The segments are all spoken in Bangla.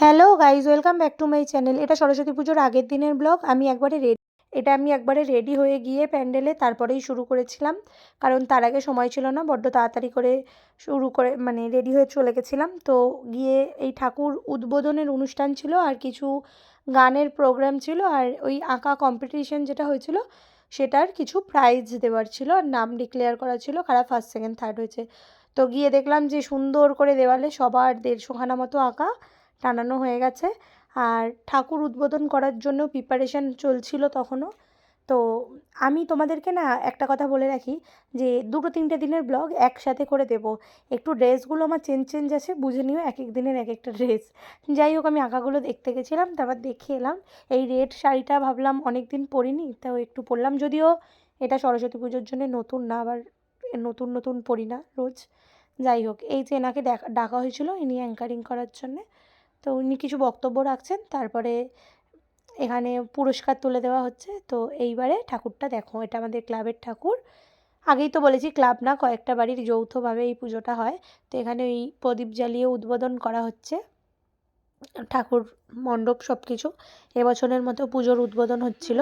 Hello guys, welcome back to my channel. এটা সরস্বতী পুজোর আগের দিনের ব্লগ। আমি একবারে রেডি হয়ে গিয়ে প্যান্ডেলে তারপরেই শুরু করেছিলাম, কারণ তার আগে সময় ছিল না। বড্ড তাড়াতাড়ি করে শুরু করে রেডি হয়ে চলে গেছিলাম। তো গিয়ে এই ঠাকুর উদ্বোধনের অনুষ্ঠান ছিল, আর কিছু গানের প্রোগ্রাম ছিল, আর ওই আঁকা কম্পিটিশন যেটা হয়েছিল সেটার কিছু প্রাইজ দেওয়ার ছিল, আর নাম ডিক্লেয়ার করা ছিল কারা ফার্স্ট সেকেন্ড থার্ড হয়েছে। তো গিয়ে দেখলাম যে সুন্দর করে দেওয়ালে সবার 150খানা মতো আঁকা টানানো হয়ে গেছে, আর ঠাকুর উদ্বোধন করার জন্য প্রিপারেশান চলছিল তখনও। তো আমি তোমাদেরকে না একটা কথা বলে রাখি, যে 2-3টে দিনের ব্লগ একসাথে করে দেব। একটু ড্রেসগুলো আমার চেঞ্জ আছে, বুঝে নিও, এক এক দিনের এক একটা ড্রেস। যাই হোক, আমি আঁকাগুলো দেখতে গেছিলাম, তারপর দেখে এলাম। এই রেড শাড়িটা ভাবলাম অনেক দিন পরিনি, তাও একটু পরলাম। যদিও এটা সরস্বতী পুজোর জন্য নতুন না, আবার নতুন নতুন পরি না রোজ। যাই হোক, এই যে এনাকে ডাকা হয়েছিল ইনি অ্যাঙ্কারিং করার জন্যে। তো উনি কিছু বক্তব্য রাখছেন, তারপরে এখানে পুরস্কার তুলে দেওয়া হচ্ছে। তো এইবারে ঠাকুরটা দেখো, এটা আমাদের ক্লাবের ঠাকুর। আগেই তো বলেছি, ক্লাব না, কয়েকটা বাড়ির যৌথভাবে এই পুজোটা হয়। তো এখানে ওই প্রদীপ জ্বালিয়ে উদ্বোধন করা হচ্ছে ঠাকুর মণ্ডপ সব কিছু। এবছরের মতো পুজোর উদ্বোধন হচ্ছিল।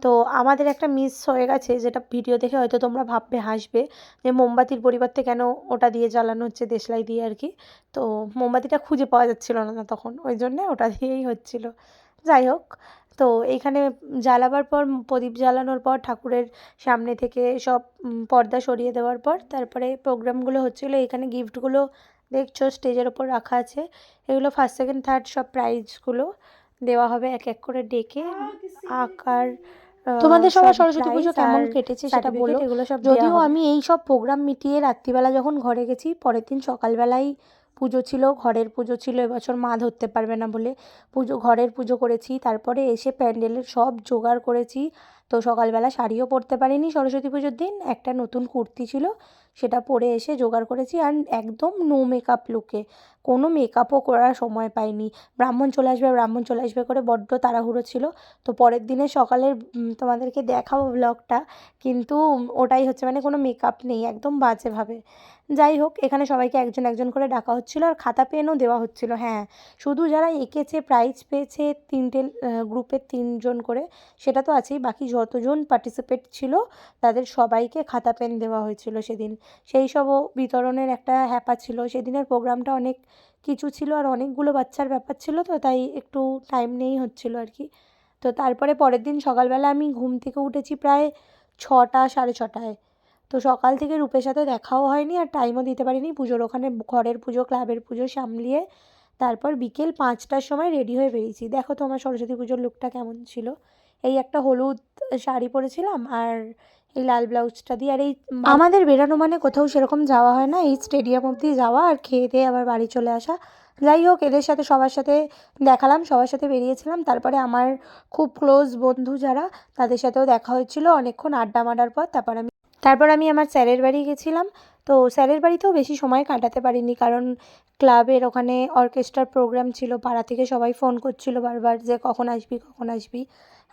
তো আমাদের একটা মিস হয়ে গেছে, যেটা ভিডিও দেখে হয়তো তোমরা ভাববে, হাসবে, যে মোমবাতির পরিবর্তে কেন ওটা দিয়ে জ্বালানো হচ্ছে, দেশলাই দিয়ে আর কি। তো মোমবাতিটা খুঁজে পাওয়া যাচ্ছিল না তখন, ওই জন্যে ওটা দিয়েই হচ্ছিল। যাই হোক, তো এইখানে জ্বালাবার পর, প্রদীপ জ্বালানোর পর, ঠাকুরের সামনে থেকে সব পর্দা সরিয়ে দেওয়ার পর তারপরে প্রোগ্রামগুলো হচ্ছিলো। এখানে গিফটগুলো দেখছো স্টেজের ওপর রাখা আছে। এগুলো ফার্স্ট সেকেন্ড থার্ড সব প্রাইজগুলো দেওয়া হবে এক এক করে ডেকে। আঁকার তোমাদের সবার সরস্বতী পুজো কেমন কেটেছে সেটা বলো। এগুলো সব যদিও আমি এই সব প্রোগ্রাম মিটিয়ে রাত্রিবেলা যখন ঘরে গেছি, পরের দিন সকালবেলায় পুজো ছিল, ঘরের পুজো ছিল। এবছর মা ধরতে পারবে না বলে ঘরের পুজো করেছি। তারপরে এসে প্যান্ডেলের সব জোগাড় করেছি। তো সকালবেলা শাড়িও পরতে পারিনি সরস্বতী পুজোর দিন, একটা নতুন কুর্তি ছিল, সেটা পরে এসে জোগাড় করেছি। আর একদম নো মেকআপ লুকে, কোনো মেকআপও করার সময় পাইনি। ব্রাহ্মণ চলে আসবে করে বড্ড তাড়াহুড়ো ছিল। তো পরের দিনে সকালের তোমাদেরকে দেখাবো ব্লগটা, কিন্তু ওটাই হচ্ছে, কোনো মেকআপ নেই, একদম বাজেভাবে। যাই হোক, এখানে সবাইকে একজন একজন করে ডাকা হচ্ছিলো, আর খাতা পেনও দেওয়া হচ্ছিলো। হ্যাঁ, শুধু যারা এঁকেছে, প্রাইজ পেয়েছে 3টে গ্রুপের 3জন করে, সেটা তো আছেই, বাকি যতজন পার্টিসিপেট ছিল তাদের সবাইকে খাতা পেন দেওয়া হয়েছিল সেদিন। সেই সবও বিতরণের একটা হ্যাপা ছিল। সেদিনের প্রোগ্রামটা অনেক কিছু ছিল, আর অনেকগুলো বাচ্চার ব্যাপার ছিল, তো তাই একটু টাইম নেই হচ্ছিলো আর কি। তো তারপরে পরের দিন সকালবেলা আমি ঘুম থেকে উঠেছি প্রায় 6টা, 6:30টায়। তো সকাল থেকে রূপের সাথে দেখাও হয়নি, আর টাইমও দিতে পারিনি। পুজোর ওখানে ঘরের পুজো, ক্লাবের পুজো সামলিয়ে তারপর বিকেল 5টার সময় রেডি হয়ে বেরিয়েছি। দেখো তো আমার সরস্বতী পুজোর লুকটা কেমন ছিল। এই একটা হলুদ শাড়ি পরেছিলাম, আর এই লাল ব্লাউজটা দিয়ে। আর এই আমাদের বেরানো মানে কোথাও সেরকম যাওয়া হয় না, এই স্টেডিয়াম অবধি যাওয়া, আর খেয়ে দিয়ে আবার বাড়ি চলে আসা। যাই হোক, এদের সাথে সবার সাথে দেখালাম, সবার সাথে বেরিয়েছিলাম। তারপরে আমার খুব ক্লোজ বন্ধু যারা, তাদের সাথেও দেখা হয়েছিল অনেকক্ষণ আড্ডা মারার পর। তারপর আমি আমার স্যারের বাড়ি গেছিলাম। তো স্যারের বাড়িতেও বেশি সময় কাটাতে পারিনি, কারণ ক্লাবের ওখানে অর্কেস্ট্রার প্রোগ্রাম ছিল। পাড়া থেকে সবাই ফোন করছিল বারবার, যে কখন আসবি কখন আসবি।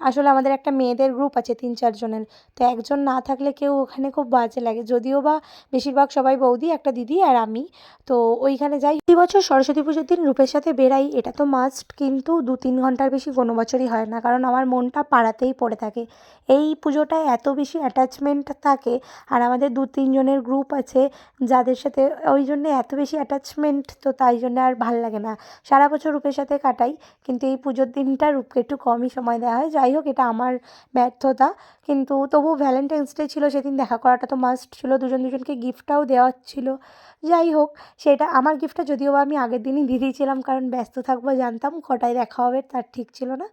আসলে আমাদের একটা মেয়েদের গ্রুপ আছে 3-4 জনের, তো একজন না থাকলে কেউ ওখানে খুব বাজে লাগে। যদিও বা বেশিরভাগ সবাই বৌদি, একটা দিদি আর আমি। তো ওইখানে যাই। প্রতি বছর সরস্বতী পুজোর দিন রূপের সাথে বেরাই, এটা তো মাস্ট, কিন্তু 2-3 ঘন্টার বেশি কোনো বছরই হয় না, কারণ আমার মনটা পাড়াতেই পড়ে থাকে। এই পুজোটায় এত বেশি অ্যাটাচমেন্ট থাকে, আর আমাদের 2-3 জনের গ্রুপ আছে যাদের সাথে, ওই জন্যে এত বেশি অ্যাটাচমেন্ট, তো তাই জন্য আর ভাল লাগে না। সারা বছর রূপের সাথে কাটাই, কিন্তু এই পুজোর দিনটা রূপকে একটু কমই সময় দেওয়া হয়। যাই হোক, এটা আমার ব্যর্থতা, কিন্তু তবু ভ্যালেন্টাইন্স ডে ছিল সেদিন, দেখা করাটা তো মাস্ট ছিল। দুজনকে গিফটটাও দেওয়া ছিল। যাই হোক, সেটা আমার গিফটটা যদিও বা আমি আগের দিনই দিয়ে দিয়েছিলাম, কারণ ব্যস্ত থাকবো জানতাম, কটায় দেখা হবে তার ঠিক ছিল না।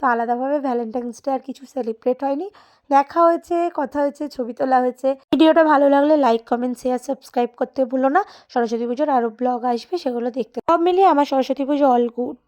তো আলাদাভাবে ভ্যালেন্টাইন্স ডে আর কিছু সেলিব্রেট হয়নি। দেখা হয়েছে, কথা হয়েছে, ছবি তোলা হয়েছে। ভিডিওটা ভালো লাগলে লাইক, কমেন্ট, শেয়ার, সাবস্ক্রাইব করতে ভুলো না। সরস্বতী পুজোর আরও ব্লগ আসবে, সেগুলো দেখতে। সব মিলিয়ে আমার সরস্বতী পুজো অল গুড।